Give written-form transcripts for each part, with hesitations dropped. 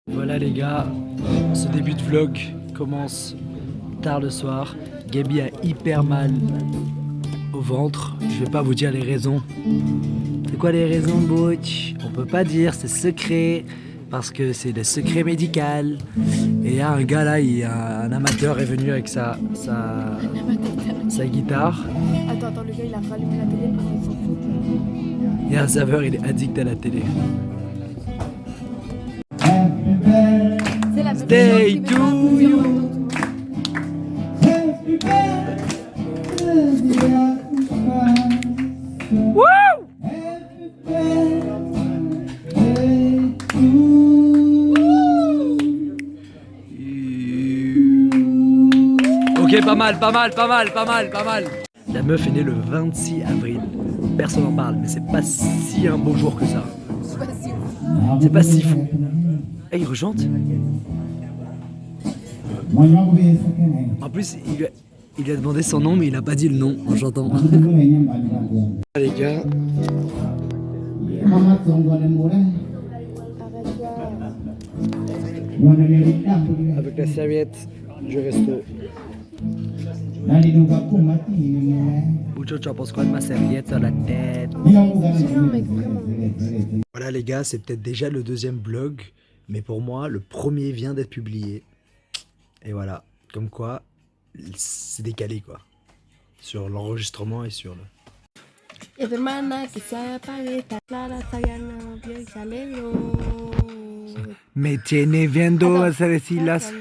Voilà les gars, ce début de vlog commence tard le soir. Gabi a hyper mal au ventre. Je vais pas vous dire les raisons. C'est quoi les raisons, Butch? On peut pas dire, c'est secret. Parce que c'est le secret médical. Et il y a un gars là, un amateur est venu avec sa guitare. Attends, le gars il a rallumé la télé pour qu'il s'en fout. Il y a un saveur, il est addict à la télé. C'est la même Stay chose qui to met you. Ok, pas mal. La meuf est née le 26 avril. Personne n'en parle, mais c'est pas si un beau jour que ça. C'est pas si C'est pas si fou. Eh, il rechante. En plus, il lui a demandé son nom, mais il a pas dit le nom en chantant. Les gars, avec la serviette du resto. Boucho, tu en penses quoi de ma serviette sur la tête? Voilà les gars, c'est peut-être déjà le deuxième vlog, mais pour moi, le premier vient d'être publié. Et voilà, comme quoi, c'est décalé quoi. Sur l'enregistrement et sur le... Me tiene viendo a Cerecilas.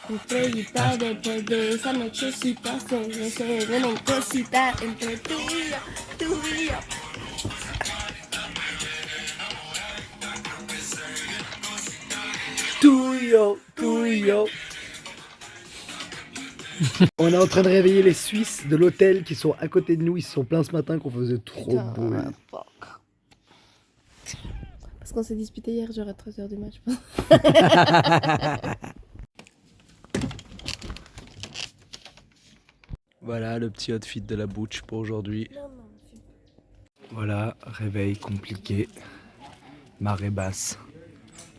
Estrellita de esa nochecita se ven cosita entre tú y yo. Touyo. On est en train de réveiller les Suisses de l'hôtel qui sont à côté de nous. Ils se sont plaints ce matin qu'on faisait trop beau. Parce qu'on s'est disputé hier, j'aurais 3h du match, je pense. Voilà le petit outfit de la Butch pour aujourd'hui. Voilà, réveil compliqué, marée basse.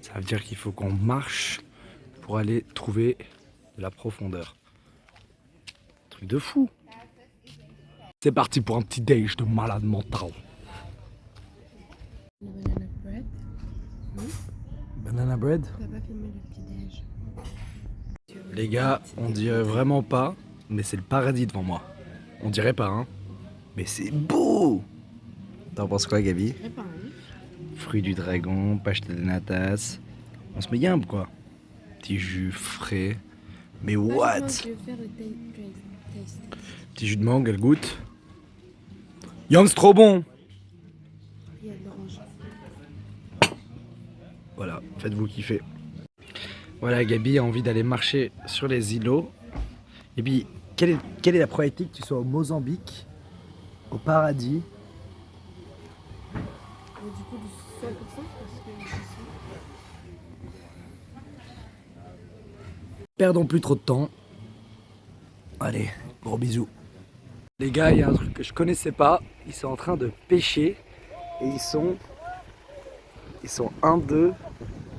Ça veut dire qu'il faut qu'on marche pour aller trouver de la profondeur. Truc de fou. C'est parti pour un petit déj de malade mental. Banana bread? On va pas filmer le petit déj. Les gars, on dirait vraiment pas, mais c'est le paradis devant moi. On dirait pas, hein? Mais c'est beau! T'en penses quoi, Gabi? Fruits du dragon, pasta de natas. On se met bien, quoi. Petit jus frais. Mais what? Petit jus de mangue, elle goûte. Yum, c'est trop bon! Il y a de l'orange. Voilà, faites-vous kiffer. Voilà, Gabi a envie d'aller marcher sur les îlots. Et puis, quelle est la probabilité que tu sois au Mozambique, au paradis? Mais du coup, du 100% parce que Perdons plus trop de temps. Allez, gros bisous. Les gars, il y a un truc que je connaissais pas. Ils sont en train de pêcher. Et ils sont 1, 2,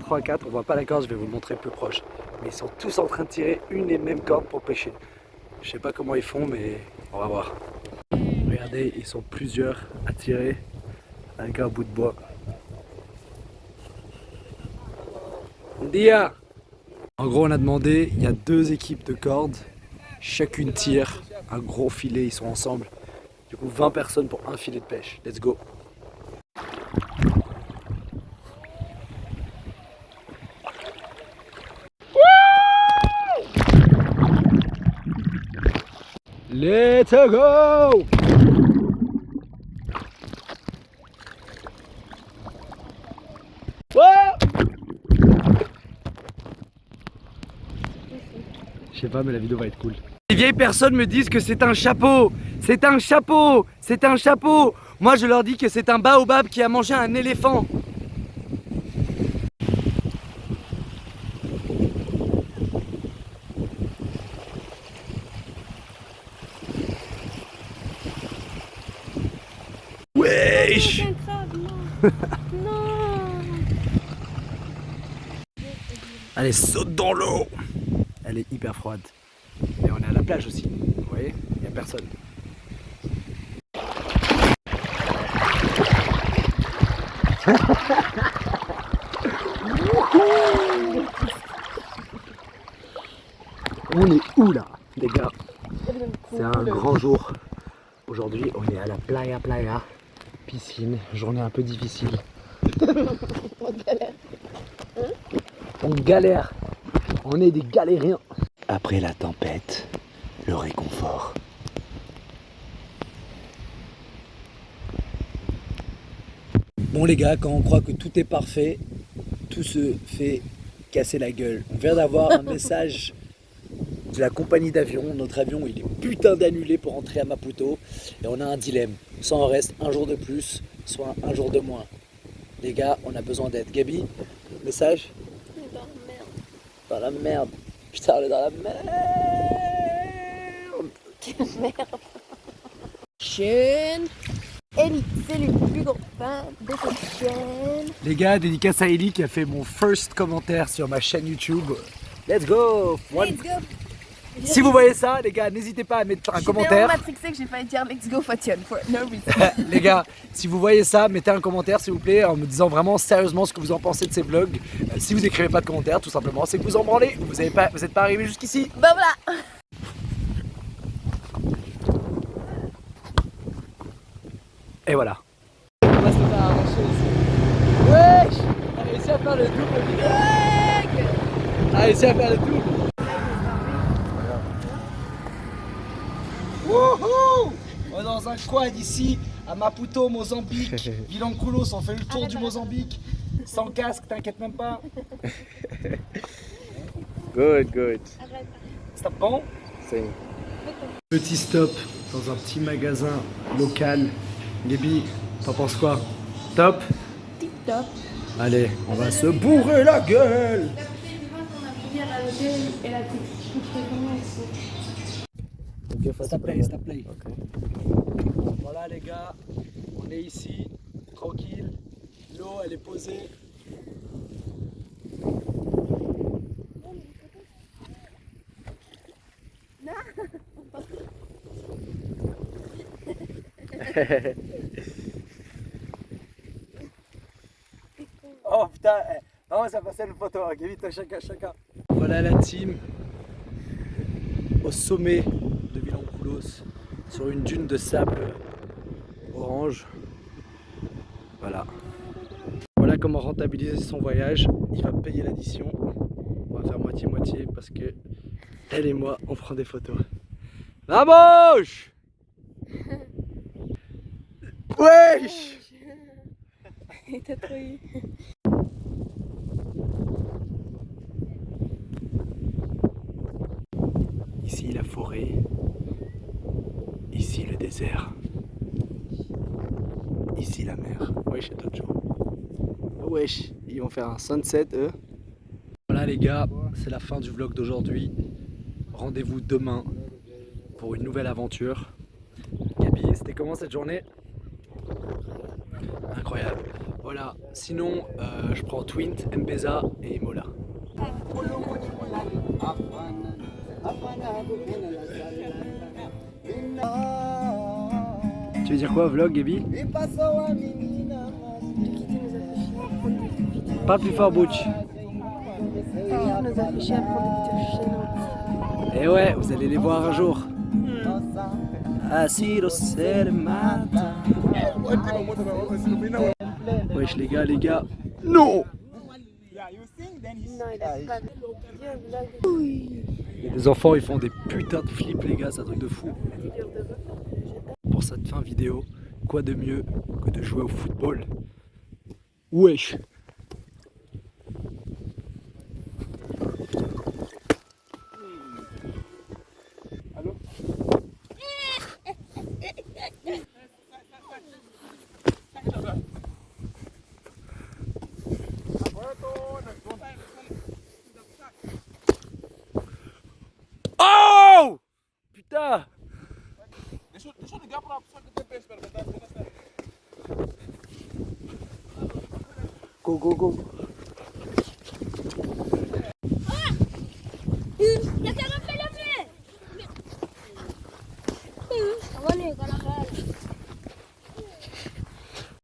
3, 4. On voit pas la corde, je vais vous le montrer plus proche. Mais ils sont tous en train de tirer une et même corde pour pêcher. Je sais pas comment ils font, mais on va voir. Regardez, ils sont plusieurs à tirer avec un bout de bois. Dia! En gros, on a demandé, il y a 2 équipes de cordes, chacune tire un gros filet, ils sont ensemble. Du coup, 20 personnes pour un filet de pêche. Let's go! Let's go! Je sais pas, mais la vidéo va être cool. Les vieilles personnes me disent que c'est un chapeau. C'est un chapeau. C'est un chapeau. Moi, je leur dis que c'est un baobab qui a mangé un éléphant. Wesh! c'est un crabe, non. Non. Allez, saute dans l'eau. Elle est hyper froide. Et on est à la plage aussi. Vous voyez, il n'y a personne. On est où là, les gars? C'est un grand jour. Aujourd'hui, on est à la playa, piscine, journée un peu difficile. On galère. On galère. On est des galériens. Après la tempête, le réconfort. Bon les gars, quand on croit que tout est parfait, tout se fait casser la gueule. On vient d'avoir un message de la compagnie d'avion. Notre avion il est putain d'annulé pour rentrer à Maputo. Et on a un dilemme. Soit on reste un jour de plus, soit un jour de moins. Les gars, on a besoin d'aide. Gabi, message? On est dans la merde. Dans la merde. Putain, on est dans la merde. Quelle merde. Chaîne. Ellie, c'est le plus grand fan de cette chaîne. Les gars, dédicace à Ellie qui a fait mon first commentaire sur ma chaîne YouTube. Let's go! Let's go. Si vous voyez ça, les gars, n'hésitez pas à mettre un commentaire. Je suis matrixé que j'ai failli dire let's go Fatian for no reason. Les gars, si vous voyez ça, mettez un commentaire s'il vous plaît en me disant vraiment sérieusement ce que vous en pensez de ces vlogs. Si vous écrivez pas de commentaire, tout simplement, c'est que vous en branlez. Vous n'êtes pas arrivé jusqu'ici. Bah voilà. Et voilà. On va se faire avancer ici. Wesh! On a réussi à faire le double. On a réussi à faire le double. Wouhou! On est dans un quad ici à Maputo, Mozambique. Vilanculos, on fait le tour du Mozambique. Sans casque, t'inquiète même pas. Good. Stop bon? Sim. Petit stop dans un petit magasin local. Gabi, t'en penses quoi? Top? Tip top. Allez, on va se bourrer la gueule! La bouteille de vin qu'on a pris hier à l'hôtel, elle a coûté combien ici? Stop play, stop play. Ok. Voilà les gars, on est ici, tranquille. L'eau elle est posée. Oh putain, non ça passait une photo, vite chacun. Voilà la team au sommet de Vilanculos sur une dune de sable orange. Voilà. Voilà comment rentabiliser son voyage. Il va payer l'addition. On va faire moitié-moitié parce que elle et moi on prend des photos. Vamos! Wesh! Et t'as trop eu. Ici la forêt, ici le désert, ici la mer. Wesh, c'est Dojo. Wesh, ils vont faire un sunset eux. Voilà les gars, c'est la fin du vlog d'aujourd'hui. Rendez-vous demain pour une nouvelle aventure. Gabi, c'était comment cette journée? Incroyable. Voilà, sinon je prends Twint, Mbeza et Mola. Tu veux dire quoi, vlog, Gabi? Pas plus fort, Butch. Il nous a fait chier à prendre des vidéos chiantes. Et ouais, vous allez les voir un jour. Así lo se mata. Wesh les gars. Non! Non, il a pas de Il y a des enfants, ils font des putains de flips les gars, c'est un truc de fou. Pour cette fin vidéo, quoi de mieux que de jouer au football? Wesh! Allô? Oh! Putain! Go. voilà.